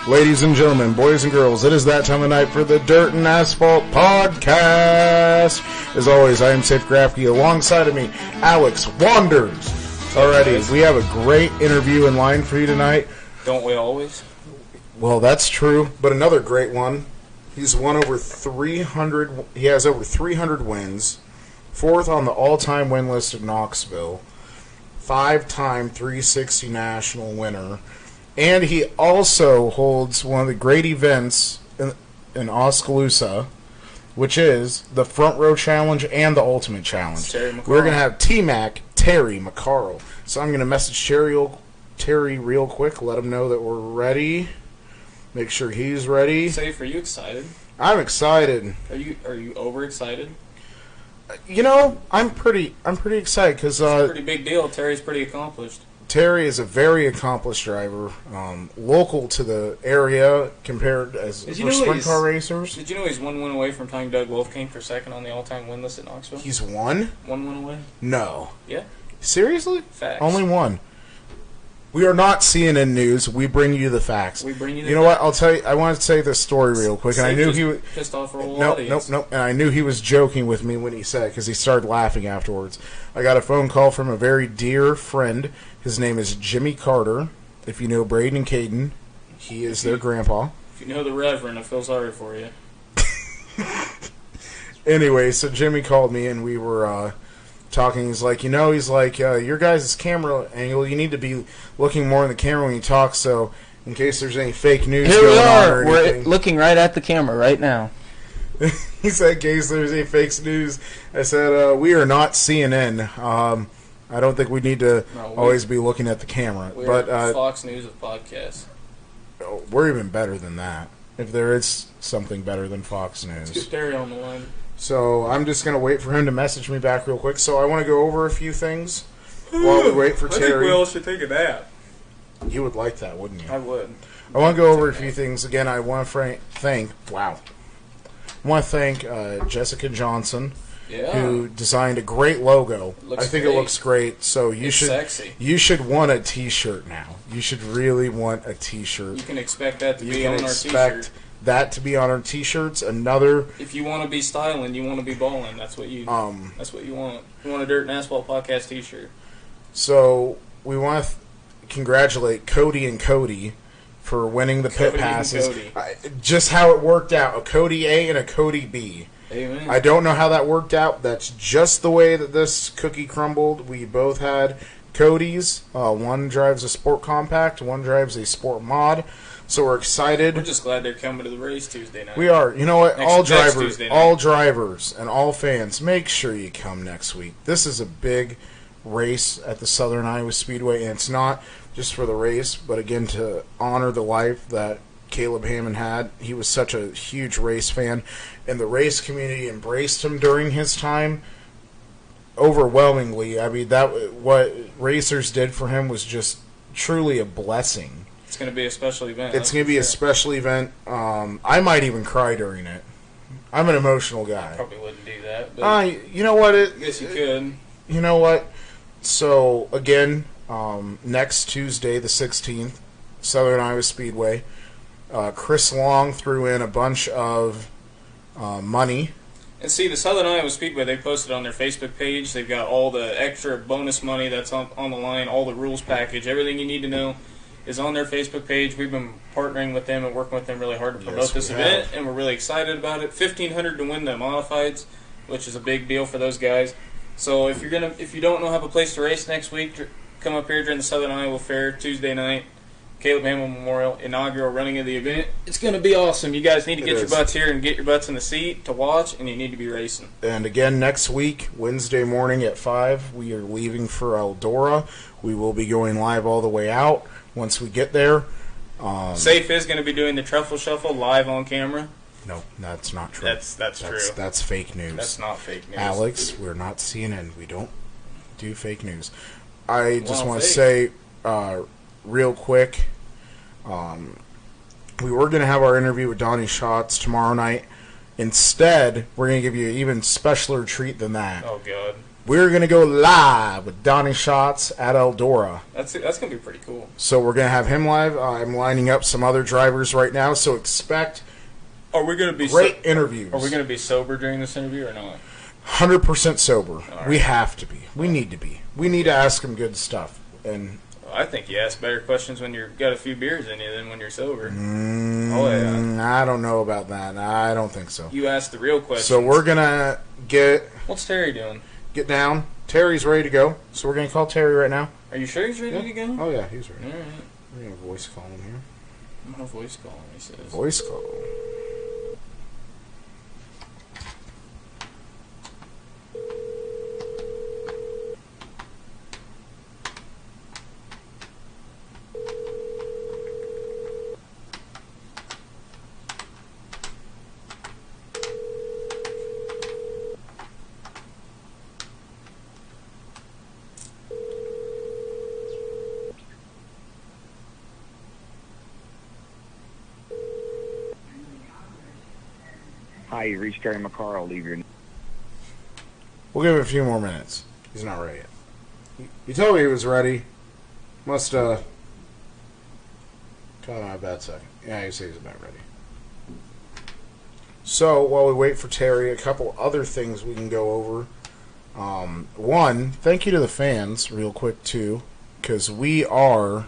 Ladies and gentlemen, boys and girls, it is that time of night for the Dirt and Asphalt Podcast. As always, I am Safe Grafke. Alongside of me, Alex Wanders. Alrighty, we have a great interview in line for you tonight. Don't we always? Well, that's true, but another great one. He's won over 300. He has over 300 wins. Fourth on the all-time win list at Knoxville. 5-time 360 national winner. And he also holds one of the great events in Oskaloosa, which is the Front Row Challenge and the Ultimate Challenge. We're going to have T-Mac, Terry McCarl. So I'm going to message Terry real quick, let him know that we're ready. Make sure he's ready. Safe, are you excited? I'm excited. Are you overexcited? You know, I'm pretty excited because it's a pretty big deal. Terry's pretty accomplished. Terry is a very accomplished driver, local to the area compared as for sprint car racers. Did you know he's one win away from tying Doug Wolfking for second on the all-time win list at Knoxville? He's one? One win away? No. Yeah. Seriously? Facts. Only one. We are not CNN News. We bring you the facts. We bring you the You know what? I'll tell you. I want to say this story real quick. And I knew he was pissed off for a whole audience. Nope. And I knew he was joking with me when he said it because he started laughing afterwards. I got a phone call from a very dear friend. His name is Jimmy Carter. If you know Braden and Caden, he is their grandpa. If you know the Reverend, I feel sorry for you. Anyway, so Jimmy called me and we were talking. He's like, your guys' camera angle, you need to be looking more in the camera when you talk, so in case there's any fake news going on or anything. We're looking right at the camera right now. He said, in case there's any fake news. I said, we are not CNN. I don't think we need to always be looking at the camera. We're Fox News of podcasts. We're even better than that. If there is something better than Fox News. Let's get Terry on the line. So I'm just going to wait for him to message me back real quick. So I want to go over a few things while we wait for Terry. I think we all should take a nap. You would like that, wouldn't you? I would. I want to go over a few things. Again, I want to thank Jessica Johnson, who designed a great logo. I think it looks great. So you should want a T-shirt now. You should really want a T-shirt. You can expect that to be on our T-shirt. That to be on our T-shirts. Another. If you want to be styling, you want to be balling. That's what you. That's what you want. You want a Dirt and Asphalt Podcast T-shirt. So we want to congratulate Cody and Cody for winning the pit passes. Just how it worked out: a Cody A and a Cody B. Amen. I don't know how that worked out. That's just the way that this cookie crumbled. We both had Codys. One drives a Sport Compact. One drives a Sport Mod. So we're excited. We're just glad they're coming to the race Tuesday night. We are. You know what? All drivers and all fans, make sure you come next week. This is a big race at the Southern Iowa Speedway, and it's not just for the race, but again to honor the life that Caleb Hammond had. He was such a huge race fan, and the race community embraced him during his time overwhelmingly. I mean, what racers did for him was just truly a blessing. It's going to be a special event. It's going to be a special event. I might even cry during it. I'm an emotional guy. I probably wouldn't do that. But you know what? I guess you could. You know what? So, again, next Tuesday, the 16th, Southern Iowa Speedway, Chris Long threw in a bunch of money. And see, the Southern Iowa Speedway, they posted on their Facebook page. They've got all the extra bonus money that's on the line, all the rules package, everything you need to know is on their Facebook page. We've been partnering with them and working with them really hard to promote this event, and we're really excited about it. $1,500 to win the modifieds, which is a big deal for those guys. So if you don't have a place to race next week, come up here during the Southern Iowa Fair Tuesday night, Caleb Hammond Memorial inaugural running of the event. It's going to be awesome. You guys need to get your butts here and get your butts in the seat to watch, and you need to be racing. And again, next week, Wednesday morning at 5, we are leaving for Eldora. We will be going live all the way out once we get there. Safe is going to be doing the Truffle Shuffle live on camera. No, that's not true. That's true. That's fake news. That's not fake news. Alex, we're not CNN. We don't do fake news. I just want to say real quick, we were going to have our interview with Donnie Schatz tomorrow night. Instead, we're going to give you an even specialer treat than that. Oh, God. We're going to go live with Donnie Schatz at Eldora. That's going to be pretty cool. So we're going to have him live. I'm lining up some other drivers right now, so expect Are we going to be great interviews. Are we going to be sober during this interview or not? 100% sober. Right. We have to be. We need to be. We need to ask him good stuff. And I think you ask better questions when you've got a few beers in you than when you're sober. Oh, yeah. I don't know about that. I don't think so. You ask the real questions. So we're going to What's Terry doing? Get down. Terry's ready to go. So we're going to call Terry right now. Are you sure he's ready to go? Oh, yeah, he's ready. All right. We're going to voice call him here. I'm going to voice call him, he says. Voice call. Hi, you reached Terry McCarl. Leave your... We'll give him a few more minutes. He's not ready yet. He told me he was ready. Must, caught him on a bad second. Yeah, he said he's about ready. So, while we wait for Terry, a couple other things we can go over. One, thank you to the fans, real quick, too, because we are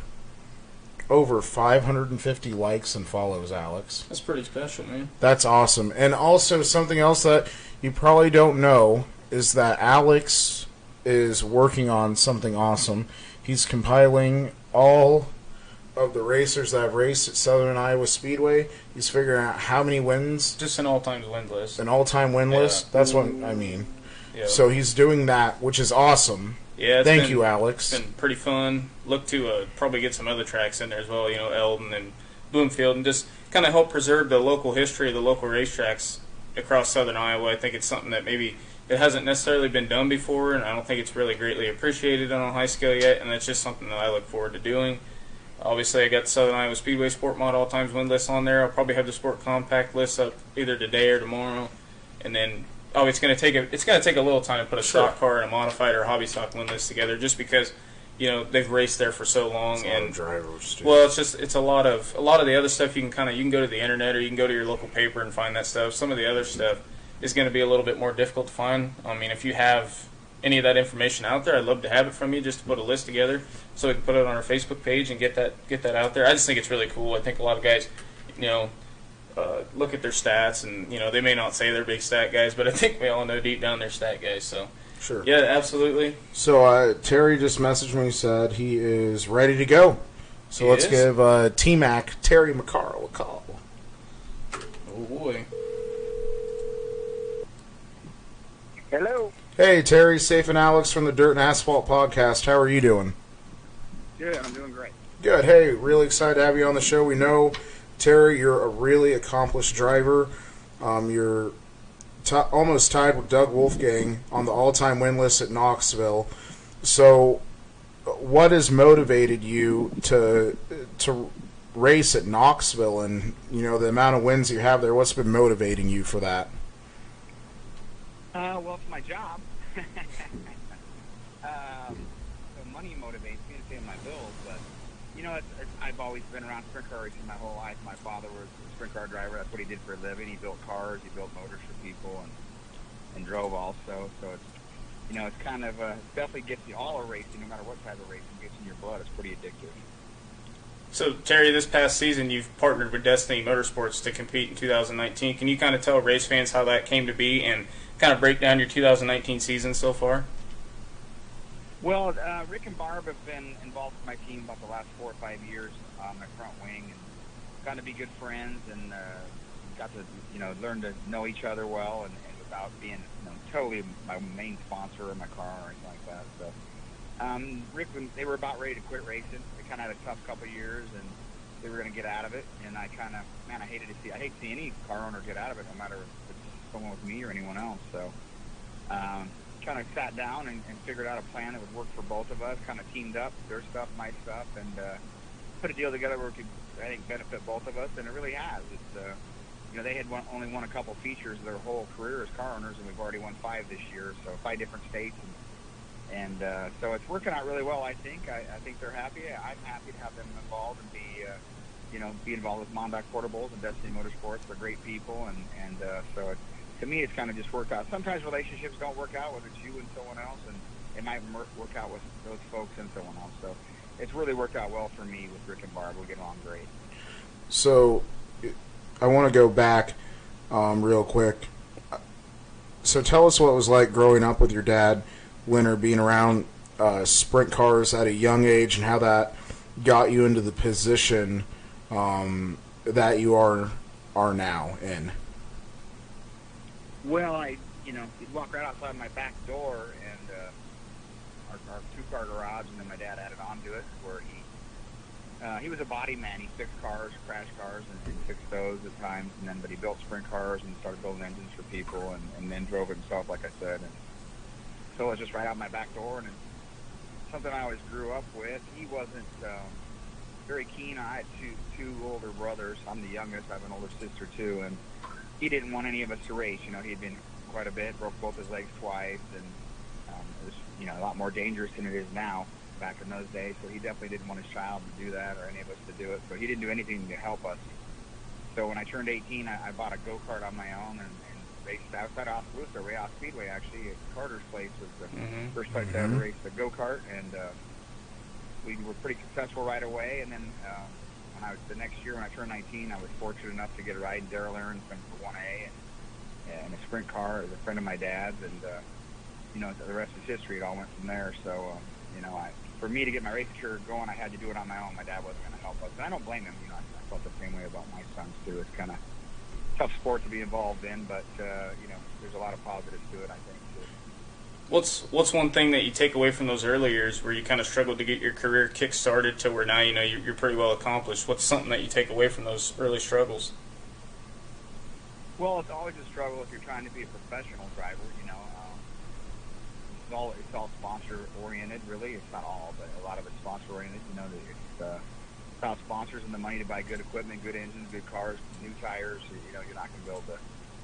over 550 likes and follows, Alex. That's pretty special, man. That's awesome. And also, something else that you probably don't know is that Alex is working on something awesome. He's compiling all of the racers that have raced at Southern Iowa Speedway. He's figuring out how many wins. Just an all-time win list. An all-time win list. That's what I mean. Yeah. So he's doing that, which is awesome. Yeah, Thank you, Alex. It's been pretty fun. Look to probably get some other tracks in there as well, Eldon and Bloomfield, and just kind of help preserve the local history of the local racetracks across Southern Iowa. I think it's something that maybe it hasn't necessarily been done before, and I don't think it's really greatly appreciated on a high scale yet, and that's just something that I look forward to doing. Obviously, I got the Southern Iowa Speedway Sport Mod all-times win list on there. I'll probably have the Sport Compact list up either today or tomorrow, and then it's going to take a little time to put a stock car and a modified or a hobby stock win list together, just because they've raced there for so long. And drivers too. Well, it's a lot of the other stuff you can go to the internet or you can go to your local paper and find that stuff. Some of the other stuff is going to be a little bit more difficult to find. I mean, if you have any of that information out there, I'd love to have it from you, just to put a list together so we can put it on our Facebook page and get that out there. I just think it's really cool. I think a lot of guys, look at their stats, and they may not say they're big stat guys, but I think we all know deep down they're stat guys. So Sure. yeah, absolutely. So Terry just messaged me and said he is ready to go. So let's give T-Mac Terry McCarl a call. Oh boy. Hello. Hey Terry, Safe and Alex from the Dirt and Asphalt podcast. How are you doing? Good. I'm doing great. Good. Hey, really excited to have you on the show. We know, Terry, you're a really accomplished driver. You're almost tied with Doug Wolfgang on the all-time win list at Knoxville. So what has motivated you to race at Knoxville, and the amount of wins you have there? What's been motivating you for that? Well, it's my job. So money motivates me to pay my bills, but I've always been around sprint car racing my whole life. My father was a sprint car driver. That's what he did for a living. He built cars, he built motors for people, and drove also. So it's kind of definitely gets you all of racing, no matter what type of racing gets in your blood. It's pretty addictive. So, Terry, this past season you've partnered with Destiny Motorsports to compete in 2019. Can you kind of tell race fans how that came to be and kind of break down your 2019 season so far? Well, Rick and Barb have been involved with my team about the last 4 or 5 years on my front wing, and got to be good friends, and got to learn to know each other well, and without being totally my main sponsor of my car or anything like that. So Rick, when they were about ready to quit racing, they kind of had a tough couple of years, and they were going to get out of it. And I hate to see any car owner get out of it, no matter if it's someone with me or anyone else. So kind of sat down and figured out a plan that would work for both of us. Kind of teamed up, their stuff, my stuff, and put a deal together where it could, I think, benefit both of us, and it really has. It's they had only won a couple features their whole career as car owners, and we've already won 5 this year. So 5 different states, and And so it's working out really well. I think. I think they're happy. I'm happy to have them involved and be involved with Mondoc Portables and Destiny Motorsports. They're great people, and so to me, it's kind of just worked out. Sometimes relationships don't work out, whether it's you and someone else, and it might work out with those folks and someone else. So it's really worked out well for me with Rick and Barb. We get along great. So I want to go back real quick. So tell us what it was like growing up with your dad, Winter, being around sprint cars at a young age, and how that got you into the position that you are now in. Well, you'd walk right outside my back door, and our two-car garage, and then my dad added on to it, where he was a body man. He fixed cars, crashed cars, and fixed those at times, but he built sprint cars and started building engines for people, and then drove it himself, like I said. And so it was just right out my back door, and it's something I always grew up with. He wasn't very keen. I had two older brothers. I'm the youngest. I have an older sister, too, and he didn't want any of us to race. He had been quite a bit, broke both his legs twice, and it was, a lot more dangerous than it is now back in those days. So he definitely didn't want his child to do that or any of us to do it. So he didn't do anything to help us. So when I turned 18, I bought a go-kart on my own and raced outside of Oskaloosa, Ray Off Speedway, actually. Carter's place was the first place I ever raced the go-kart, and we were pretty successful right away. And then the next year when I turned 19, I was fortunate enough to get a ride in Darrell Aaron's for 1A and a sprint car as a friend of my dad's, and the rest is history. It all went from there. So for me to get my race career going, I had to do it on my own. My dad wasn't going to help us, and I don't blame him. I felt the same way about my sons too. It's kind of tough sport to be involved in, but there's a lot of positives to it, I think, too. What's one thing that you take away from those early years where you kind of struggled to get your career kick-started to where now you're pretty well accomplished? What's something that you take away from those early struggles? Well, it's always a struggle if you're trying to be a professional driver. It's all sponsor-oriented, really. It's not all, but a lot of it's sponsor-oriented. It's about sponsors and the money to buy good equipment, good engines, good cars, new tires. You're not going to be able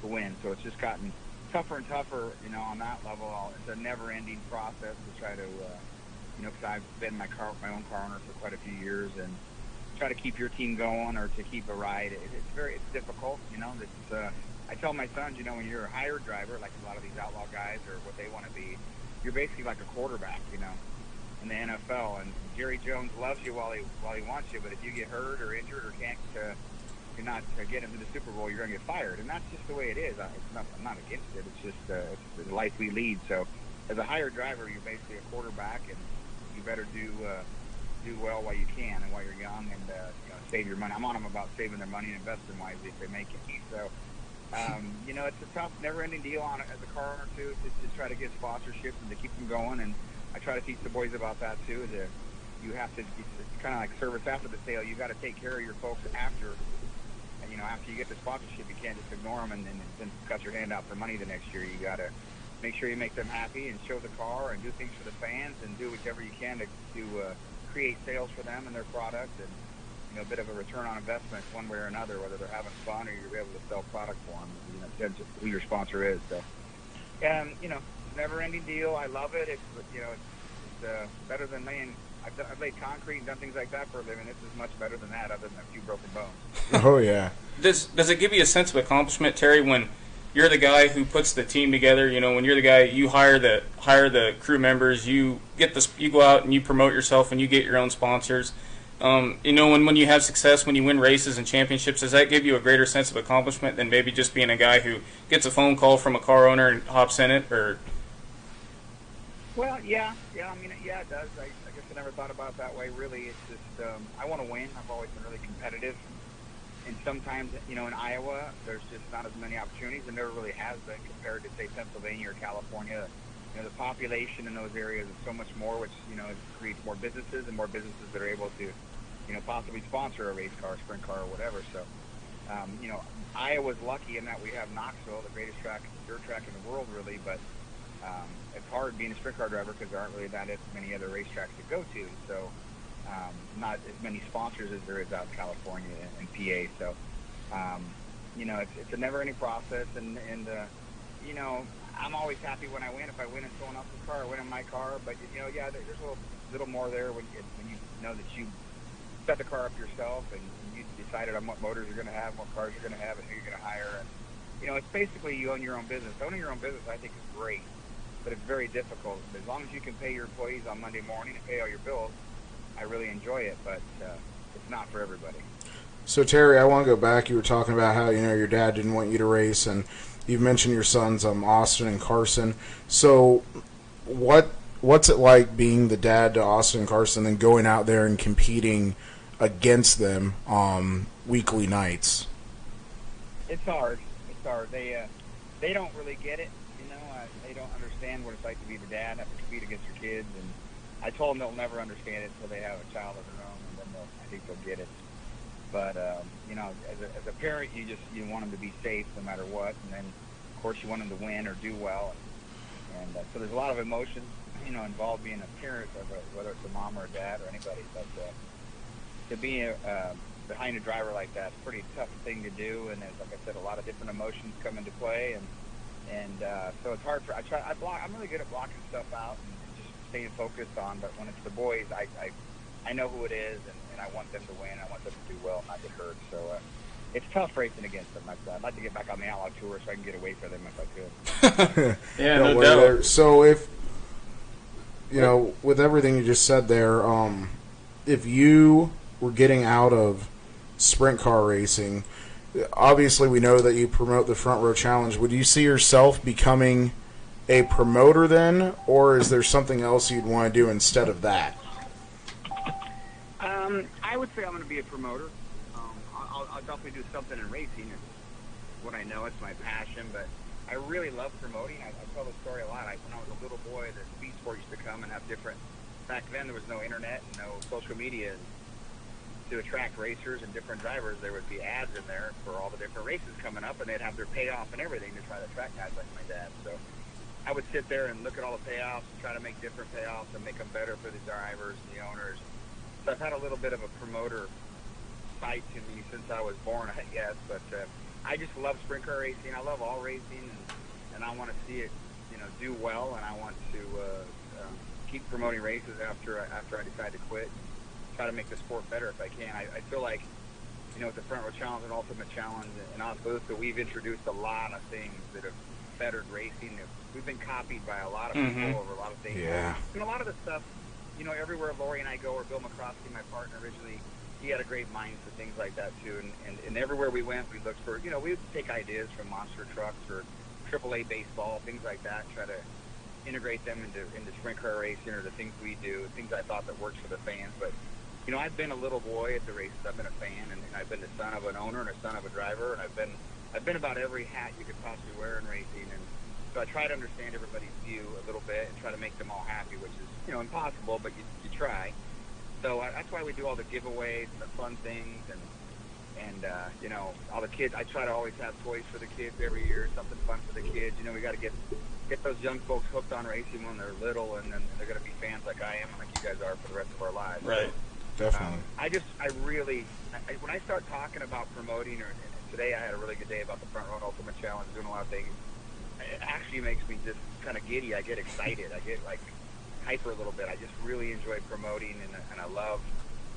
to win. So it's just gotten tougher and tougher, on that level. It's a never-ending process to try to, because I've been my own car owner for quite a few years, and try to keep your team going or to keep a ride. It's difficult. I tell my sons, when you're a hired driver, like a lot of these outlaw guys or what they want to be, you're basically like a quarterback, in the NFL. And Jerry Jones loves you while he wants you, but if you get hurt or injured or can't, you're not get into the Super Bowl, you're going to get fired. And that's just the way it is. I'm not against it. It's just it's the life we lead. So as a hired driver, you're basically a quarterback, and you better do well while you can and while you're young, and save your money. I'm on them about saving their money and investing wisely if they make it. So it's a tough, never-ending deal on it as a car owner too, to try to get sponsorships and to keep them going. And I try to teach the boys about that too. You have to. It's kind of like service after the sale. You got to take care of your folks after. And after you get the sponsorship, you can't just ignore them and then cut your hand out for money the next year. You got to make sure you make them happy and show the car and do things for the fans and do whichever you can to create sales for them and their product, and a bit of a return on investment one way or another, whether they're having fun or you're able to sell product for them. Depends who your sponsor is. So, it's a never-ending deal. I love it. It's better than laying. I've laid concrete and done things like that for a living. This is much better than that, other than a few broken bones. Oh yeah. Does it give you a sense of accomplishment, Terry, when you're the guy who puts the team together? When you're the guy, you hire the crew members, you go out and you promote yourself and you get your own sponsors. When you have success, when you win races and championships, does that give you a greater sense of accomplishment than maybe just being a guy who gets a phone call from a car owner and hops in it? Or well, yeah. It does. I guess I never thought about it that way. Really, it's just I want to win. I've always been really competitive, and sometimes in Iowa, there's just not as many opportunities, and there really has been compared to say Pennsylvania or California. The population in those areas is so much more, which it creates more businesses and more businesses that are able to possibly sponsor a race car, sprint car, or whatever. So, Iowa's lucky in that we have Knoxville, the greatest dirt track in the world, really. But it's hard being a sprint car driver because there aren't really that many other racetracks to go to. So, not as many sponsors as there is out in California and PA. So, it's a never-ending process, and I'm always happy when I win. If I win in someone else's car, I win in my car. But yeah, there's a little more there when you know that you set the car up yourself and you decided on what motors you're going to have, what cars you're going to have, and who you're going to hire. And it's basically you own your own business. Owning your own business, I think, is great, but it's very difficult. As long as you can pay your employees on Monday morning and pay all your bills, I really enjoy it. But it's not for everybody. So Terry, I want to go back. You were talking about how your dad didn't want you to race, and you've mentioned your sons, Austin and Carson. So, what's it like being the dad to Austin and Carson, and going out there and competing against them weekly nights? It's hard. It's hard. They don't really get it. They don't understand what it's like to be the dad, have to compete against your kids. And I told them they'll never understand it until they have a child of their own, and then I think they'll get it. But as a parent, you want them to be safe no matter what, and then of course you want them to win or do well, and so there's a lot of emotions involved being a parent, whether it's a mom or a dad or anybody. But to be behind a driver like that is a pretty tough thing to do, and there's, like I said, a lot of different emotions come into play, and so it's hard I'm really good at blocking stuff out and just staying focused on. But when it's the boys, I know who it is, and I want them to win. I want them to do well, not get hurt. So it's tough racing against them. I'd like to get back on the Outlaw Tour so I can get away from them if I could. Yeah, no doubt. So if with everything you just said there, if you were getting out of sprint car racing, obviously we know that you promote the Front Row Challenge. Would you see yourself becoming a promoter then, or is there something else you'd want to do instead of that? I would say I'm going to be a promoter. I'll definitely do something in racing. It's what I know. It's my passion. But I really love promoting. I tell the story a lot. When I was a little boy, the speed sport used to come and have different. Back then, there was no internet and no social media. To attract racers and different drivers, there would be ads in there for all the different races coming up, and they'd have their payoff and everything to try to attract guys like my dad. So I would sit there and look at all the payoffs and try to make different payoffs and make them better for the drivers and the owners. So I've had a little bit of a promoter side to me since I was born, I guess. But I just love sprint car racing. I love all racing, and I want to see it, do well. And I want to keep promoting races after I decide to quit. And try to make the sport better if I can. I feel like, with the Front Row Challenge and Ultimate Challenge and Oskaloosa, we've introduced a lot of things that have bettered racing. We've been copied by a lot of people over a lot of things. Yeah. And a lot of the stuff. Everywhere Lori and I go, or Bill McCroskey, my partner originally, he had a great mind for things like that too. And everywhere we went, we looked for, we would take ideas from monster trucks or AAA baseball, things like that, and try to integrate them into sprint car racing or the things we do, things I thought that works for the fans. But, I've been a little boy at the races. I've been a fan, and I've been the son of an owner and a son of a driver, and I've been about every hat you could possibly wear in racing. And so I try to understand everybody's view a little bit and try to make them all happy, which is, impossible, but you try. So that's why we do all the giveaways and the fun things, and all the kids. I try to always have toys for the kids every year, something fun for the kids. We got to get those young folks hooked on racing when they're little, and then they're going to be fans like I am and like you guys are for the rest of our lives. Right. Definitely. When I start talking about promoting, and today I had a really good day about the Front Row Ultimate Challenge, doing a lot of things. It actually makes me just kind of giddy. I get excited. I get hyper a little bit. I just really enjoy promoting, and I love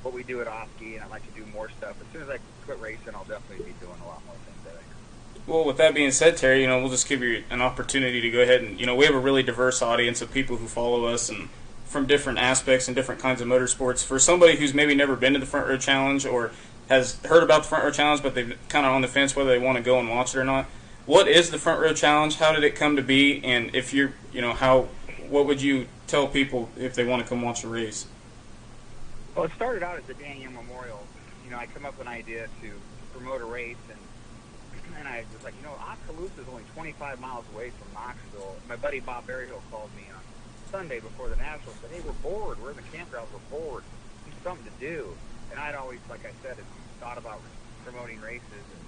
what we do at Oski, and I'd like to do more stuff. As soon as I quit racing, I'll definitely be doing a lot more things, I think. Well, with that being said, Terry, we'll just give you an opportunity to go ahead and, we have a really diverse audience of people who follow us and from different aspects and different kinds of motorsports. For somebody who's maybe never been to the Front Row Challenge or has heard about the Front Row Challenge, but they're kind of on the fence whether they want to go and watch it or not, what is the Front Row Challenge? How did it come to be? And if you're, what would you tell people if they want to come watch a race? Well, it started out as the Daniel Memorial. I come up with an idea to promote a race, and I was like, Oskaloosa is only 25 miles away from Knoxville. My buddy Bob Berryhill called me on Sunday before the Nationals and said, hey, we're bored. We're in the campgrounds. We're bored. There's something to do. And I'd always, like I said, thought about promoting races. And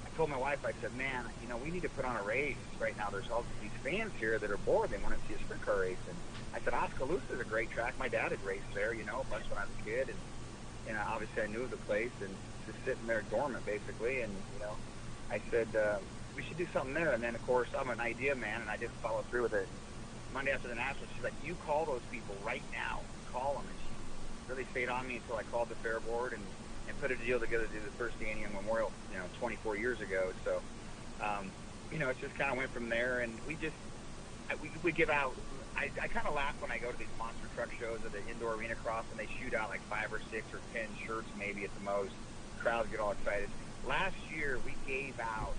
I told my wife, I said, man, we need to put on a race right now. There's all these fans here that are bored. They want to see a sprint car race. And I said, Oskaloosa is a great track. My dad had raced there, a bunch when I was a kid. And obviously I knew the place and just sitting there dormant, basically. And, I said, we should do something there. And then, of course, I'm an idea man, and I didn't follow through with it. Monday after the Nationals, she's like, you call those people right now. Call them. And she really stayed on me until I called the fair board and put a deal together to do the first Danny Young Memorial, 24 years ago. So, it just kind of went from there. And we give out, I kind of laugh when I go to these monster truck shows at the indoor arena cross and they shoot out like 5 or 6 or 10 shirts maybe at the most. Crowds get all excited. Last year we gave out,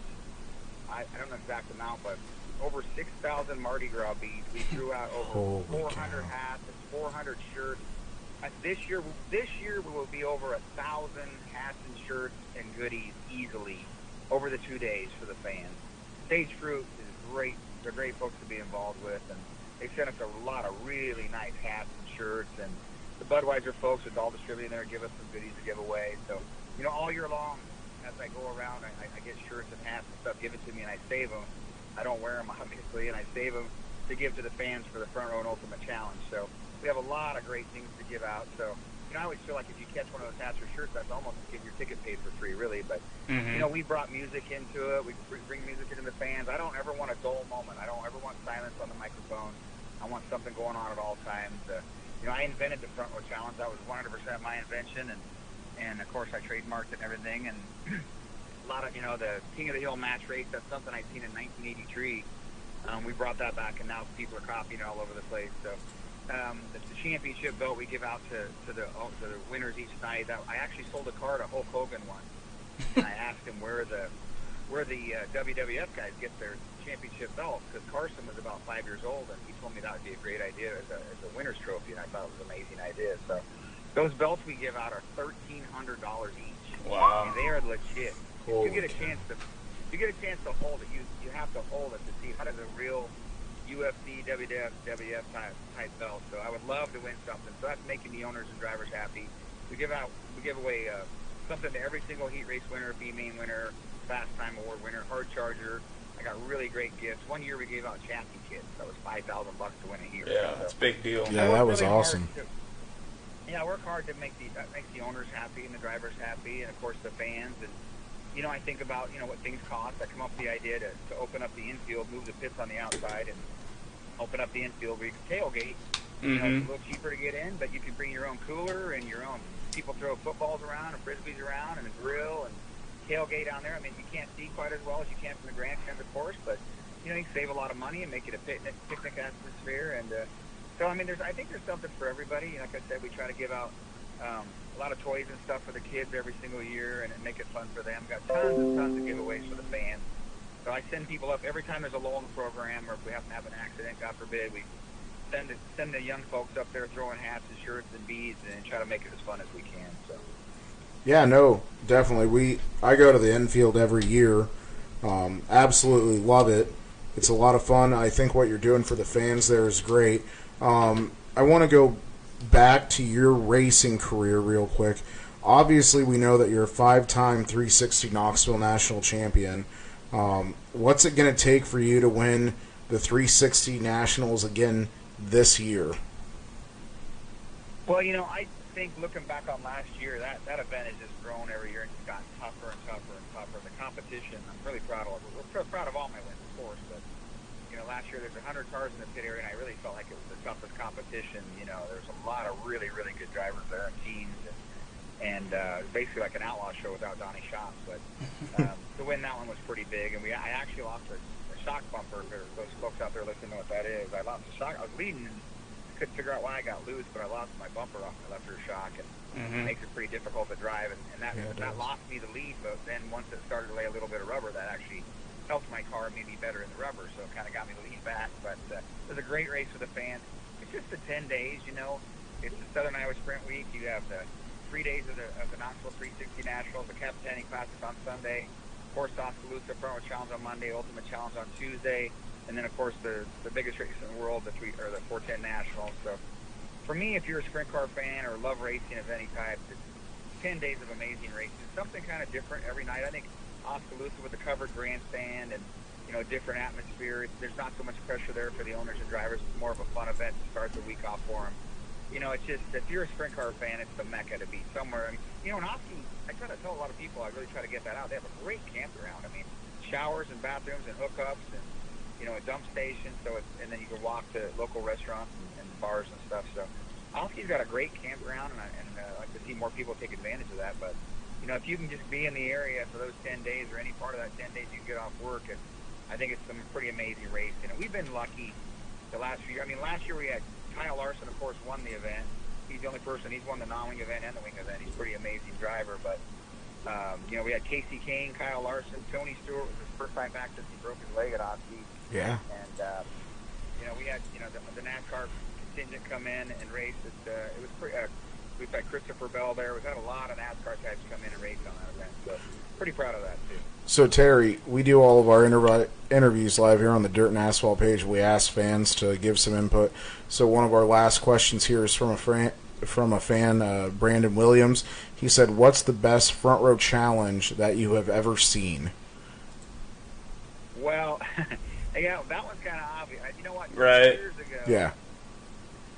I don't know the exact amount, but over 6,000 Mardi Gras beads. We threw out over 400 hats and 400 shirts. This year we will be over 1,000 hats and shirts and goodies easily over the 2 days for the fans. Stage Fruit is great. They're great folks to be involved with, and they sent us a lot of really nice hats and shirts, and the Budweiser folks with all distributing there give us some goodies to give away. So, all year long, as I go around, I get shirts and hats and stuff given to me, and I save them. I don't wear them, obviously, and I save them to give to the fans for the Front Row and Ultimate Challenge. So we have a lot of great things to give out. So, I always feel like if you catch one of those hats or shirts, that's almost getting your ticket paid for free, really. But, we brought music into it. We bring music into the fans. I don't ever want a dull moment. I don't ever want silence on the microphone. I want something going on at all times. I invented the Front Row Challenge. That was 100% my invention. And of course, I trademarked it and everything. And a lot of, the King of the Hill match race, that's something I'd seen in 1983. We brought that back, and now people are copying it all over the place. So the championship belt we give out to the winners each night. I actually sold a car to Hulk Hogan once, and I asked him where the WWF guys get their championship belts, because Carson was about 5 years old, and he told me that would be a great idea as a winner's trophy, and I thought it was an amazing idea. So those belts we give out are $1,300 each. Wow. I mean, they are legit. Holy If you get a chance to hold it, you have to hold it to see how does a real UFC, WWF type belt. So I would love to win something. So that's making the owners and drivers happy. We give away something to every single heat race winner, B-Main winner, Fast Time Award winner, Hard Charger. I got really great gifts. One year we gave out chassis kits. That was $5,000 to win a heat race. Yeah, that's a big deal. Yeah, that was really awesome. I work hard to make the owners happy and the drivers happy, and of course the fans. And I think about what things cost. I come up with the idea to open up the infield, move the pits on the outside, and open up the infield where you can tailgate. It's a little cheaper to get in, but you can bring your own cooler and your own. People throw footballs around and frisbees around and a grill and tailgate down there. I mean, you can't see quite as well as you can from the grandstands, of course, but you can save a lot of money and make it a picnic atmosphere. And so, I mean, I think there's something for everybody. Like I said, we try to give out a lot of toys and stuff for the kids every single year and make it fun for them. Got tons and tons of giveaways for the fans. So I send people up every time there's a lull in the program, or if we happen to have an accident, God forbid, we send the young folks up there throwing hats and shirts and beads and try to make it as fun as we can. So. Yeah, no, definitely. I go to the infield every year. Absolutely love it. It's a lot of fun. I think what you're doing for the fans there is great. I want to go back to your racing career real quick. Obviously, we know that you're a 5-time 360 Knoxville national champion. What's it going to take for you to win the 360 Nationals again this year? Well, I think looking back on last year, that event has just grown every year and it's gotten tougher and tougher and tougher. The competition, I'm really proud of. We're proud of all my wins, of course, but last year there's 100 cars in the pit area, and I really felt like it was the toughest competition. There's a lot of really, really good drivers there and teams, and basically like an outlaw show without Donnie Shops. But to win that one was pretty big, and I actually lost a shock bumper. For those folks out there listening know what that is. I lost a shock. I was leading, and couldn't figure out why I got loose, but I lost my bumper off my left rear shock, and it makes it pretty difficult to drive. And that lost me the lead. But then once it started to lay a little bit of rubber, that actually helped my car, made me better in the rubber, so it kind of got me to lean back. But it was a great race for the fans. It's just the 10 days, It's the Southern Iowa Sprint Week. You have the 3 days of the Knoxville 360 Nationals, the Capitani Classic on Sunday, of course, Oskaloosa Front Row Challenge on Monday, Ultimate Challenge on Tuesday, and then, of course, the biggest race in the world, the 410 Nationals. So for me, if you're a sprint car fan or love racing of any type, it's 10 days of amazing racing. Something kind of different every night. I think Oskaloosa with the covered grandstand and different atmosphere. There's not so much pressure there for the owners and drivers. It's more of a fun event to start the week off for them. It's just, if you're a sprint car fan, it's the mecca to be somewhere. And, in Oski, I try to tell a lot of people, I really try to get that out. They have a great campground. I mean, showers and bathrooms and hookups and a dump station. So and then you can walk to local restaurants and bars and stuff. So Oski's got a great campground, and I'd like to see more people take advantage of that. But if you can just be in the area for those 10 days or any part of that 10 days you can get off work, I think it's some pretty amazing racing. And we've been lucky the last few years. I mean, last year we had Kyle Larson, of course, won the event. He's the only person. He's won the non-wing event and the wing event. He's a pretty amazing driver. But, we had Casey Kane, Kyle Larson, Tony Stewart was his first time back since he broke his leg at Oski. Yeah. And, we had, the NASCAR contingent come in and race. It was pretty, we've had Christopher Bell there. We've had a lot of NASCAR types come in and race on that event. So pretty proud of that, too. So, Terry, we do all of our interviews live here on the Dirt and Asphalt page. We ask fans to give some input. So one of our last questions here is from a fan, Brandon Williams. He said, what's the best front row challenge that you have ever seen? Well, yeah, that one's kind of obvious. You know what? Right. 2 years ago, Yeah.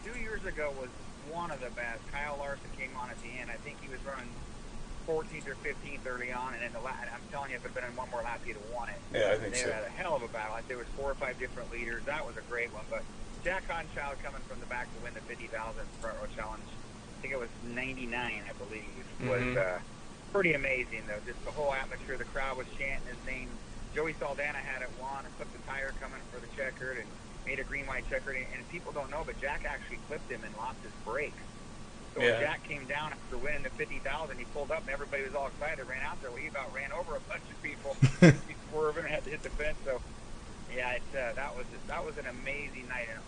2 years ago was one of the best. Kyle Larson came on at the end. I think he was running 14th or 15th early on, and then I'm telling you, if it had been in one more lap, he'd have won it. Yeah, I think they so. had a hell of a battle. There was 4 or 5 different leaders. That was a great one. But Jack Honschild coming from the back to win the 50,000 front row challenge, I think it was 99, I believe, was pretty amazing, though. Just the whole atmosphere. The crowd was chanting his name. Joey Saldana had it won and clipped the tire coming for the checkered and made a green-white checkered. And people don't know, but Jack actually clipped him and lost his brakes. So when Jack came down after winning the 50,000, he pulled up and everybody was all excited. Ran out there. Well, he about ran over a bunch of people. He swerved and had to hit the fence. So, yeah, that was an amazing night. And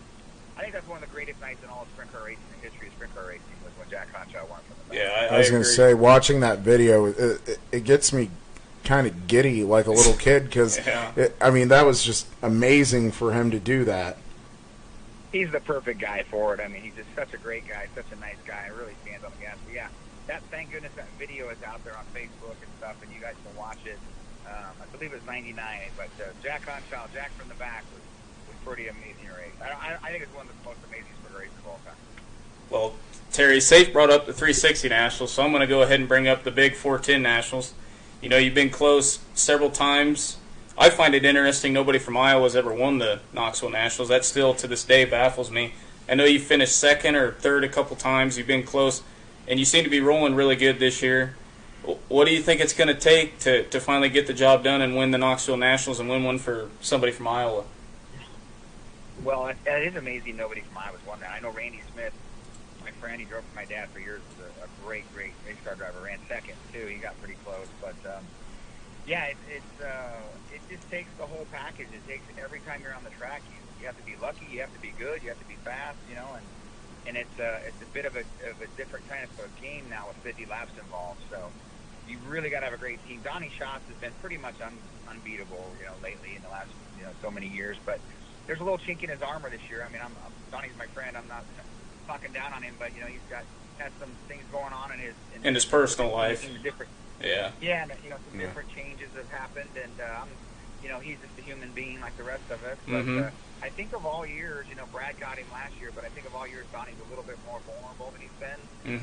I think that's one of the greatest nights in all of sprint car racing, in the history of sprint car racing, was when Jack Honschild won from the back. Yeah, I was going to say, watching that video, it gets me kind of giddy like a little kid because, that was just amazing for him to do that. He's the perfect guy for it. I mean, he's just such a great guy, such a nice guy. Really stands on the gas. But yeah, thank goodness that video is out there on Facebook and stuff, and you guys can watch it. I believe it was 99, but Jack Honschild, Jack from the back, was pretty amazing race. I think it's one of the most amazing sprint races of all time. Well, Terry, Safe brought up the 360 Nationals, so I'm going to go ahead and bring up the big 410 Nationals. You've been close several times. I find it interesting nobody from Iowa has ever won the Knoxville Nationals. That still, to this day, baffles me. I know you finished second or third a couple times. You've been close, and you seem to be rolling really good this year. What do you think it's going to take to finally get the job done and win the Knoxville Nationals and win one for somebody from Iowa? Well, it is amazing nobody from Iowa's won that. I know Randy Smith, my friend, he drove for my dad for years, was a great race car driver. Ran second, too. He got pretty close. But, it just takes the whole package. It takes every time you're on the track, you have to be lucky, you have to be good, you have to be fast, and it's a bit of a different kind of a game now with 50 laps involved. So you really got to have a great team. Donnie Schatz has been pretty much unbeatable, lately in the last so many years. But there's a little chink in his armor this year. I mean, Donnie's my friend. I'm not talking down on him, but he's had some things going on in his personal life. Yeah, and some different changes have happened, and he's just a human being like the rest of us. But I think of all years, Brad got him last year, but I think of all years, Donnie's a little bit more vulnerable than he's been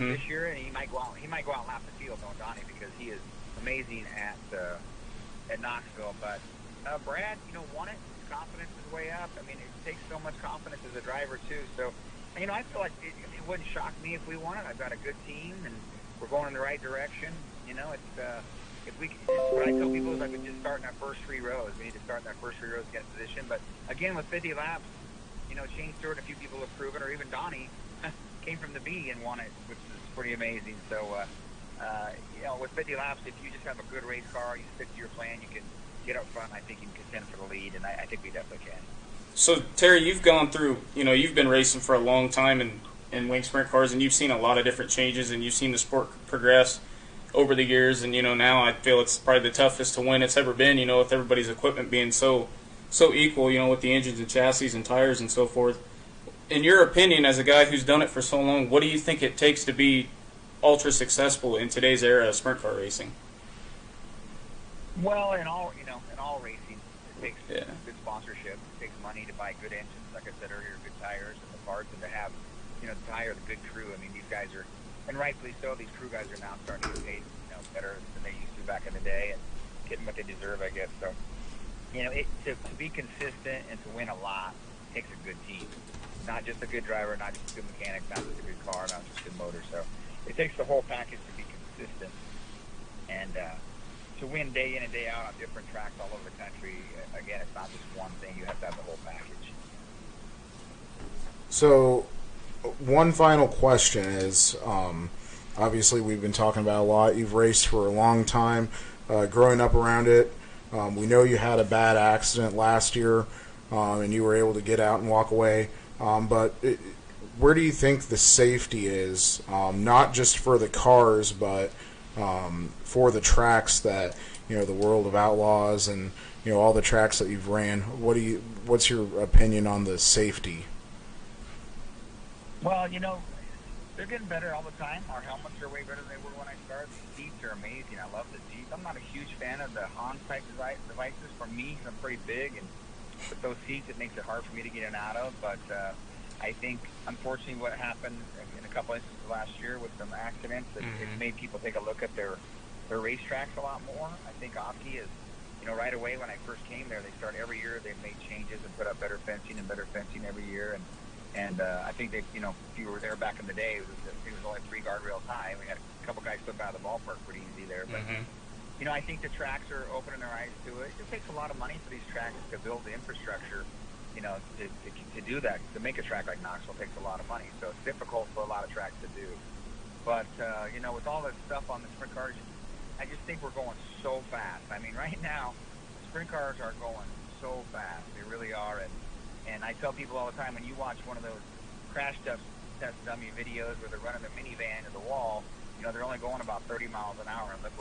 this year, and he might go out and lap the field, don't Donnie, because he is amazing at Knoxville. But Brad, won it. His confidence is way up. I mean, it takes so much confidence as a driver too. So, I feel like it wouldn't shock me if we won it. I've got a good team, and we're going in the right direction. What I tell people is I would just start in our first 3 rows. We need to start in our first 3 rows to get in position. But again, with 50 laps, Shane Stewart and a few people have proven, or even Donnie came from the B and won it, which is pretty amazing. So, with 50 laps, if you just have a good race car, you stick to your plan, you can get up front. I think you can contend for the lead, and I think we definitely can. So, Terry, you've gone through, you've been racing for a long time in wing sprint cars, and you've seen a lot of different changes, and you've seen the sport progress over the years, and now I feel it's probably the toughest to win it's ever been, with everybody's equipment being so equal, with the engines and chassis and tires and so forth. In your opinion, as a guy who's done it for so long, what do you think it takes to be ultra successful in today's era of sprint car racing? Well, in all racing, it takes good sponsorship. It takes money to buy good engines, like I said earlier, good tires and the parts, and to have the tire, the good crew. I mean, these guys are, and rightfully so, these crew guys are now starting to get paid better than they used to back in the day, and getting what they deserve, I guess. So To be consistent and to win a lot takes a good team. Not just a good driver, not just a good mechanic, not just a good car, not just a good motor. So it takes the whole package to be consistent. And to win day in and day out on different tracks all over the country, again, it's not just one thing. You have to have the whole package. So, one final question is, obviously we've been talking about a lot. You've raced for a long time, growing up around it. We know you had a bad accident last year, and you were able to get out and walk away. Where do you think the safety is, not just for the cars, but for the tracks that, the World of Outlaws and, all the tracks that you've ran? What's your opinion on the safety? Well, they're getting better all the time. Our helmets are way better than they were when I started. The seats are amazing. I love the seats. I'm not a huge fan of the Hans type devices for me because I'm pretty big, and with those seats, it makes it hard for me to get in and out of. But I think, unfortunately, what happened in a couple instances last year with some accidents, it made people take a look at their racetracks a lot more. I think Oski is, right away when I first came there, they start every year. They've made changes and put up better fencing every year, and I think they, if you were there back in the day, it was only 3 guardrails high. We had a couple guys slip out of the ballpark pretty easy there. But, I think the tracks are opening their eyes to it. It takes a lot of money for these tracks to build the infrastructure, to do that. To make a track like Knoxville takes a lot of money. So it's difficult for a lot of tracks to do. But, with all this stuff on the sprint cars, I just think we're going so fast. I mean, right now, sprint cars are going so fast. They really are. And I tell people all the time, when you watch one of those crash test dummy videos where they're running their minivan into the wall, they're only going about 30 miles an hour, and look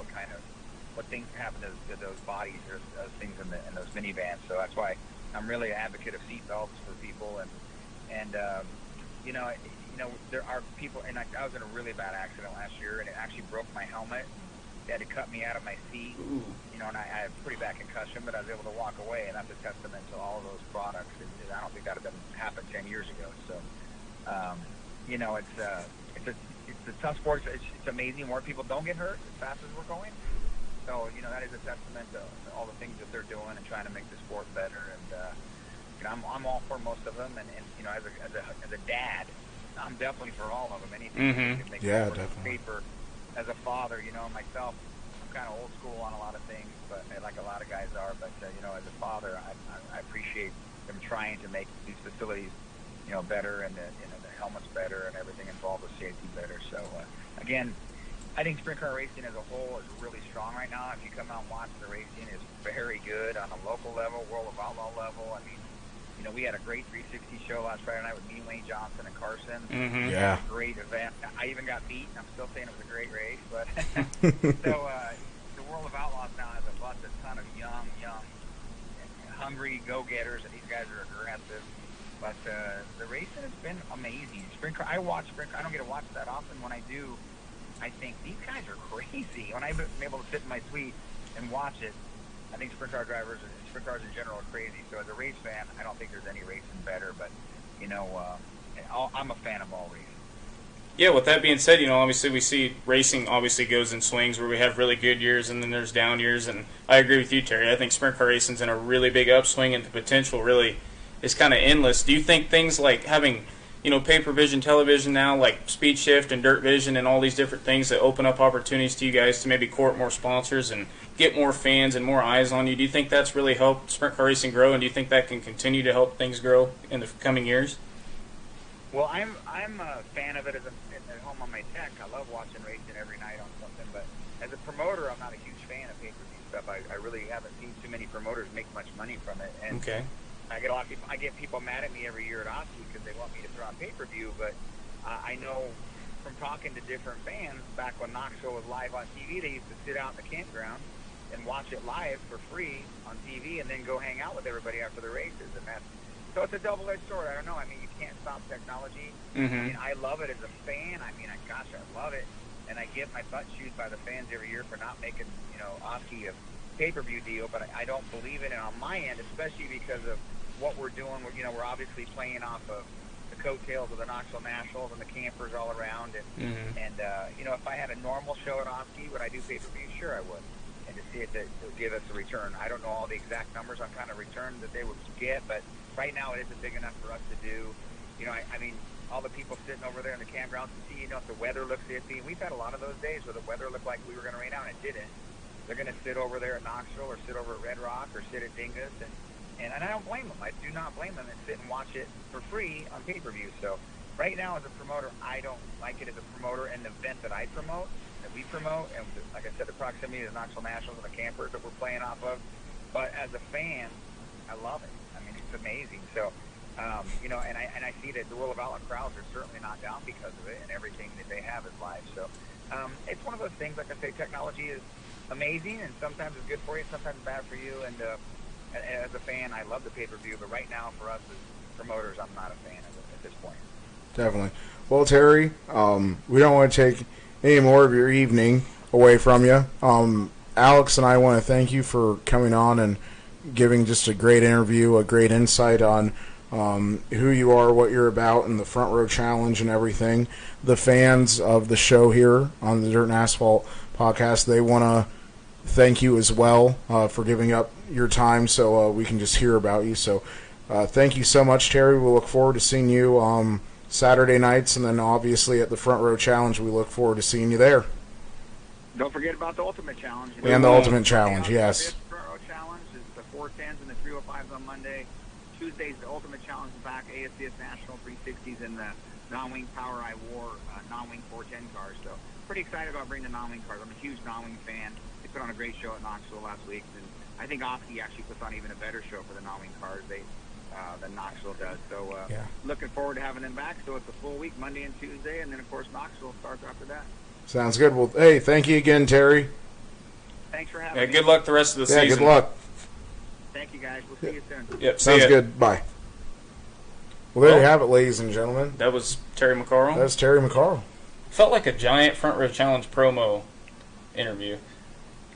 what things happen to those bodies or those things in those minivans. So that's why I'm really an advocate of seat belts for people. And there are people, and I was in a really bad accident last year, and it actually broke my helmet. They had to cut me out of my seat. And I had a pretty bad concussion, but I was able to walk away, and that's a testament to all of those products. I don't think that would have happened 10 years ago. So, it's a tough sport. It's amazing. More people don't get hurt as fast as we're going. So, that is a testament to all the things that they're doing and trying to make the sport better. And I'm all for most of them. And as a dad, I'm definitely for all of them. Anything that can make the sport safer. As a father, myself, kind of old school on a lot of things, but like a lot of guys are. But as a father, I appreciate them trying to make these facilities, better, and the helmets better, and everything involved with safety better. So again, I think sprint car racing as a whole is really strong right now. If you come out and watch the racing, it's very good on a local level, World of Outlaw level. I mean, we had a great 360 show last Friday night with me, Wayne Johnson, and Carson. Yeah. Great event. I even got beat. I'm still saying it was a great race. But so the World of Outlaws now has a ton of young, hungry go-getters, and these guys are aggressive. But the racing has been amazing. Sprint car. I watch sprint car. I don't get to watch that often. When I do, I think these guys are crazy. When I've been able to sit in my suite and watch it, I think sprint car drivers and sprint cars in general are crazy. So as a race fan, I don't think there's any racing better. But, I'm a fan of all racing. Yeah, with that being said, obviously we see racing obviously goes in swings where we have really good years and then there's down years. And I agree with you, Terry. I think sprint car racing's in a really big upswing, and the potential really is kind of endless. Do you think things like having pay-per-vision television now, like Speed Shift and Dirt Vision and all these different things that open up opportunities to you guys to maybe court more sponsors and get more fans and more eyes on you, do you think that's really helped sprint car racing grow, and do you think that can continue to help things grow in the coming years? Well, I'm a fan of it at home on my tech. I love watching racing every night on something, but as a promoter, I'm not a huge fan of pay-per-view stuff. I really haven't seen too many promoters make much money from it. And okay. I get a lot of people. I get people mad at me every year at Oski because they want me to throw on pay-per-view. But I know from talking to different fans back when Knoxville was live on TV, they used to sit out in the campground and watch it live for free on TV, and then go hang out with everybody after the races. And so it's a double-edged sword. I don't know. I mean, you can't stop technology. I mean, I love it as a fan. I mean, gosh, I love it, and I get my butt chewed by the fans every year for not making Oski a pay-per-view deal. But I don't believe in it on my end, especially because of what we're doing. We're obviously playing off of the coattails of the Knoxville Nationals and the campers all around. And if I had a normal show at Oski, would I do pay-per-view? Sure, I would. and to see it to give us a return. I don't know all the exact numbers on kind of return that they would get, but right now it isn't big enough for us to do. You know, I mean, all the people sitting over there in the campgrounds to see, you know, if the weather looks iffy. We've had a lot of those days where the weather looked like we were going to rain out, and it didn't. They're going to sit over there at Knoxville or sit over at Red Rock or sit at Dingus, and I don't blame them. I do not blame them, and sit and watch it for free on pay-per-view. So right now as a promoter, I don't like it as a promoter, and the event that I promote, that we promote, and like I said, the proximity to the Knoxville Nationals and the campers that we're playing off of. But as a fan, I love it. I mean, it's amazing. So, you know, and I see that the World of Outlaw crowds are certainly not down because of it, and everything that they have is live. So it's one of those things, like I say, technology is amazing, and sometimes it's good for you, sometimes it's bad for you. And as a fan, I love the pay-per-view, but right now for us as promoters, I'm not a fan of it at this point. Definitely. Well, Terry, we don't want to take any more of your evening away from you. Alex and I want to thank you for coming on and giving just a great interview, a great insight on who you are, what you're about, and the Front Row Challenge and everything. The fans of the show here on the Dirt and Asphalt podcast, they want to thank you as well for giving up your time so we can just hear about you. So thank you so much, Terry. We'll look forward to seeing you Saturday nights, and then obviously at the Front Row Challenge, we look forward to seeing you there. Don't forget about the Ultimate Challenge. And the Ultimate Challenge, yes. The Front Row Challenge is the 410s and the 305s on Monday. Tuesday's the Ultimate Challenge is back, ASCS National 360s and the non-wing Power I War non-wing 410 cars. So pretty excited about bringing the non-wing cars. I'm a huge non-wing fan. They put on a great show at Knoxville last week, and I think Oski actually puts on even a better show for the non-wing cars than Knoxville does. So looking forward to having them back. So it's a full week, Monday and Tuesday, and then of course Knoxville starts after that. Sounds good. Well, hey, thank you again, Terry. Thanks for having me. Good luck the rest of the season. Yeah, good luck. Thank you, guys. We'll see you soon. Yep, Sounds good. Bye. Well, there you have it, ladies and gentlemen. That was Terry McCarl. That's Terry McCarl. Felt like a giant Front Row Challenge promo interview.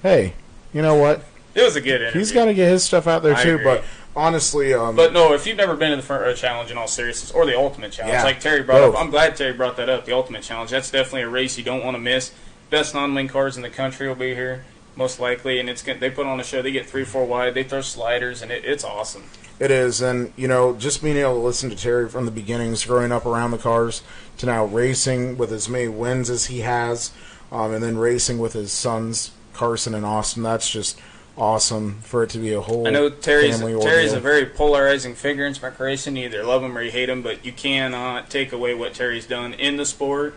Hey, you know what? It was a good interview. He's got to get his stuff out there, I too, agree. but honestly... but no, if you've never been in the Front Row Challenge in all seriousness, or the Ultimate Challenge, Yeah, like Terry brought both. up, I'm glad Terry brought that up, the Ultimate Challenge. That's definitely a race you don't want to miss. Best non-wing cars in the country will be here, most likely, and they put on a show. They get 3-4 wide. They throw sliders, and it's awesome. It is, and, you know, just being able to listen to Terry from the beginnings, growing up around the cars, to now racing with as many wins as he has, and then racing with his sons, Carson and Austin, that's just awesome for it to be a whole I know Terry's family a very polarizing figure in spec racing. You either love him or you hate him, but you cannot take away what Terry's done in the sport,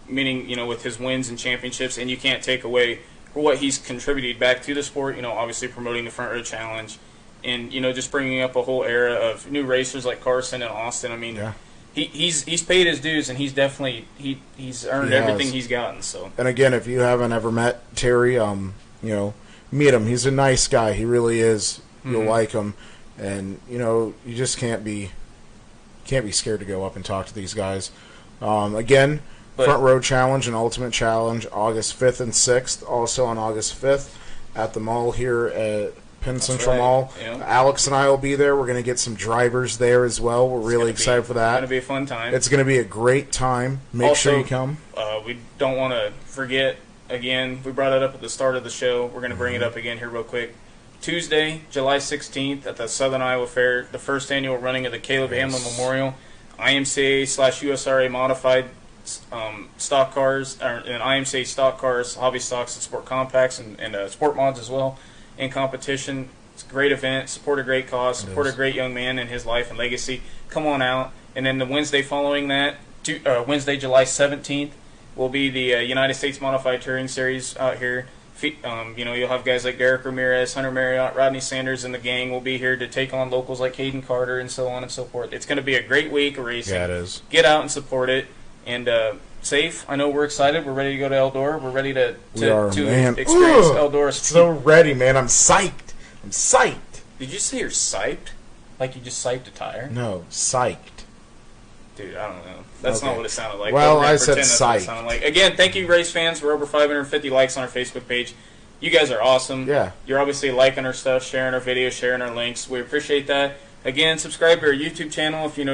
meaning, you know, with his wins and championships, and you can't take away for what he's contributed back to the sport, you know, obviously promoting the Front Row Challenge and, you know, just bringing up a whole era of new racers like Carson and Austin. I mean, Yeah. he's paid his dues, and he's definitely he's earned everything he's gotten. So, And again, if you haven't ever met Terry, you know, meet him. He's a nice guy. He really is. You'll like him, and you know, you just can't be scared to go up and talk to these guys. Again, Front Row Challenge and Ultimate Challenge, August 5th and 6th. Also on August 5th at the mall here at Penn Central Mall. Yeah. Alex and I will be there. We're going to get some drivers there as well. We're really excited for that. It's going to be a fun time. It's going to be a great time. Make sure you come. We don't want to forget, again, we brought it up at the start of the show. We're going to bring it up again here real quick. Tuesday, July 16th at the Southern Iowa Fair, the first annual running of the Caleb Hamlin Memorial, IMCA/USRA modified stock cars, and IMCA stock cars, hobby stocks, and sport compacts, and sport mods as well in competition. It's a great event. Support a great cause. Support a great young man and his life and legacy. Come on out. And then the Wednesday following that, Wednesday, July 17th, will be the United States Modified Touring Series out here. You know, you'll have guys like Derek Ramirez, Hunter Marriott, Rodney Sanders, and the gang will be here to take on locals like Hayden Carter and so on and so forth. It's going to be a great week of racing. Yeah, it is. Get out and support it. And Safe, I know we're excited. We're ready to go to Eldora. We're ready to experience Eldora. So ready, man. I'm psyched. I'm psyched. Did you say you're psyched? Like you just psyched a tire? No, psyched. Dude, I don't know. That's not what it sounded like. Well, Don't I said pretend that's what it psyched. sounded like. Again, thank you, race fans. We're over 550 likes on our Facebook page. You guys are awesome. Yeah. You're obviously liking our stuff, sharing our videos, sharing our links. We appreciate that. Again, subscribe to our YouTube channel if you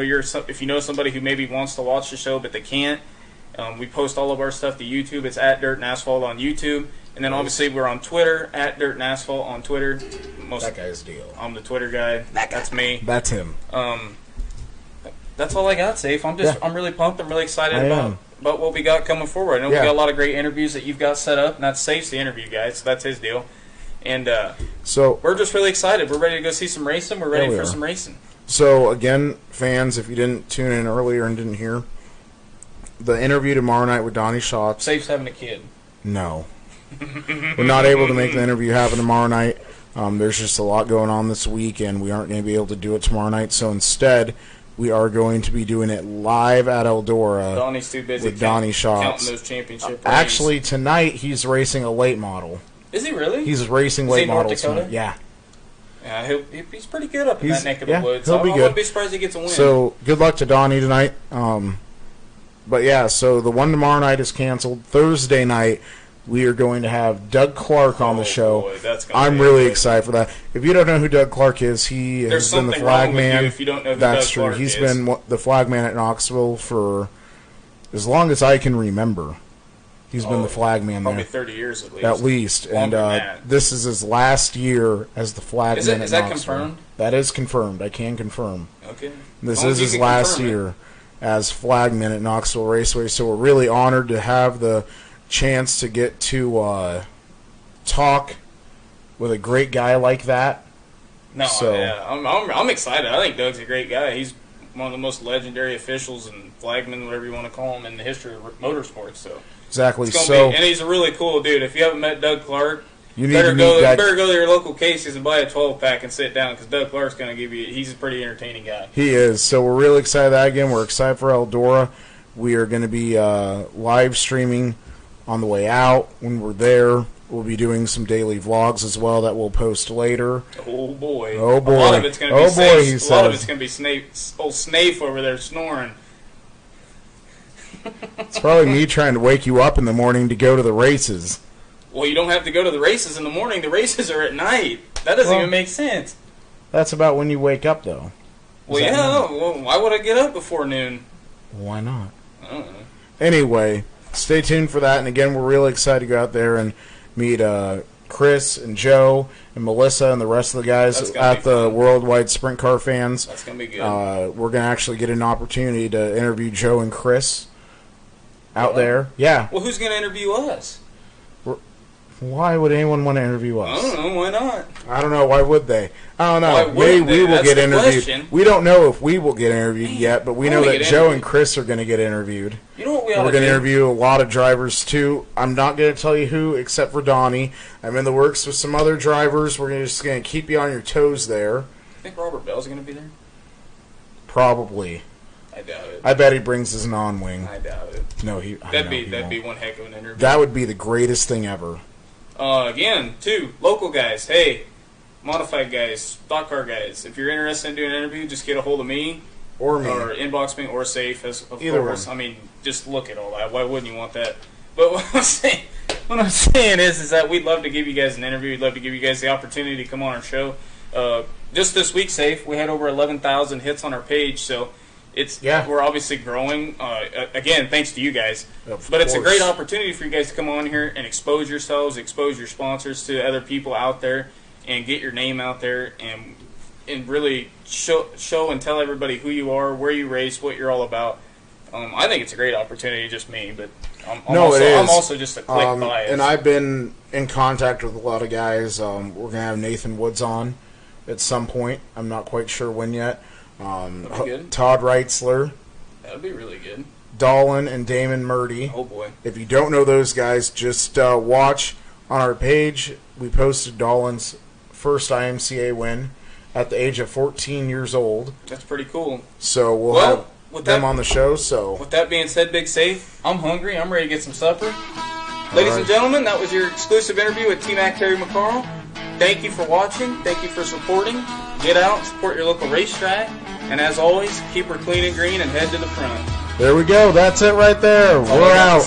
know somebody who maybe wants to watch the show but they can't. We post all of our stuff to YouTube. It's at Dirt and Asphalt on YouTube. And then obviously we're on Twitter, at Dirt and Asphalt on Twitter. That guy's deal. I'm the Twitter guy. That's me. That's him. That's all I got, Safe. I'm really pumped. I'm really excited about what we got coming forward. I know we got a lot of great interviews that you've got set up, and that's Safe's the interview guy, so that's his deal. And so we're just really excited. We're ready to go see some racing. We're ready for some racing. So again, fans, if you didn't tune in earlier and didn't hear, the interview tomorrow night with Donnie Schatz. Safe's having a kid. No. We're not able to make the interview happen tomorrow night. There's just a lot going on this week, and we aren't going to be able to do it tomorrow night. So instead, we are going to be doing it live at Eldora. Donnie's too busy with Donnie Schatz. Counting those championship races. Actually, tonight he's racing a late model. Is he really? He's racing late models tonight. Yeah. Yeah, he's pretty good up in that neck of the woods. He'll be good. I wouldn't be surprised he gets a win. So good luck to Donnie tonight. But yeah, so the one tomorrow night is canceled. Thursday night, we are going to have Doug Clark on the show. Boy, I'm really excited for that. If you don't know who Doug Clark is, he has been the flag man. If you don't know who That's Doug true. Clark He's is. been the flag man at Knoxville for as long as I can remember. He's been the flag man there. Probably 30 years at least. At least. And this is his last year as the flag man at Knoxville. Is that confirmed? That is confirmed. I can confirm. Okay. This is his last year as flagman at Knoxville Raceway, so we're really honored to have the chance to get to talk with a great guy like that. I'm excited. I think Doug's a great guy. He's one of the most legendary officials and flagmen, whatever you want to call him, in the history of motorsports. So exactly. And he's a really cool dude. If you haven't met Doug Clark, you better go to your local Casey's and buy a 12-pack and sit down, because Doug Clark's going to give you. He's a pretty entertaining guy. He is. So we're really excited that again. We're excited for Eldora. We are going to be live streaming on the way out. When we're there, we'll be doing some daily vlogs as well that we'll post later. Oh boy! Oh boy! A lot of it's going to be a lot of it's going to be old Snape over there snoring. It's probably me trying to wake you up in the morning to go to the races. Well, you don't have to go to the races in the morning. The races are at night. That doesn't even make sense. That's about when you wake up, though. Well, why would I get up before noon? Why not? I don't know. Anyway, stay tuned for that. And again, we're really excited to go out there and meet Chris and Joe and Melissa and the rest of the guys at the Worldwide Sprint Car Fans. That's going to be good. We're going to actually get an opportunity to interview Joe and Chris out there. Yeah. Well, who's going to interview us? Why would anyone want to interview us? I don't know. Why not? I don't know. Why would they? I don't know. Maybe we will get interviewed. Question. We don't know if we will get interviewed yet, but we know that Joe and Chris are going to get interviewed. You know what we ought to do? We're going to interview a lot of drivers, too. I'm not going to tell you who, except for Donnie. I'm in the works with some other drivers. We're just going to keep you on your toes there. You think Robert Bell's going to be there? Probably. I doubt it. I bet he brings his non-wing. I doubt it. No, that'd be one heck of an interview. That would be the greatest thing ever. Again, too, local guys. Hey, modified guys, stock car guys. If you're interested in doing an interview, just get a hold of me. Or me. Or inbox me, or Safe, of Either course. one. I mean, just look at all that. Why wouldn't you want that? But what I'm saying is that we'd love to give you guys an interview. We'd love to give you guys the opportunity to come on our show. Just this week, Safe, we had over 11,000 hits on our page, so we're obviously growing. Again, thanks to you guys. But it's a great opportunity for you guys to come on here and expose yourselves, expose your sponsors to other people out there, and get your name out there, and really show and tell everybody who you are, where you race, what you're all about. I think it's a great opportunity, just me, but I'm also just a click bias. And I've been in contact with a lot of guys. We're going to have Nathan Woods on at some point. I'm not quite sure when yet. Todd Reitzler. That would be really good. Dolan and Damon Murdy. Oh, boy. If you don't know those guys, just watch on our page. We posted Dolan's first IMCA win at the age of 14 years old. That's pretty cool. So we'll have them on the show. So with that being said, Big Safe, I'm hungry. I'm ready to get some supper. Ladies and gentlemen, that was your exclusive interview with T-Mac Terry McCarl. Thank you for watching. Thank you for supporting. Get out, support your local racetrack. And as always, keep her clean and green and head to the front. There we go. That's it right there. We're out.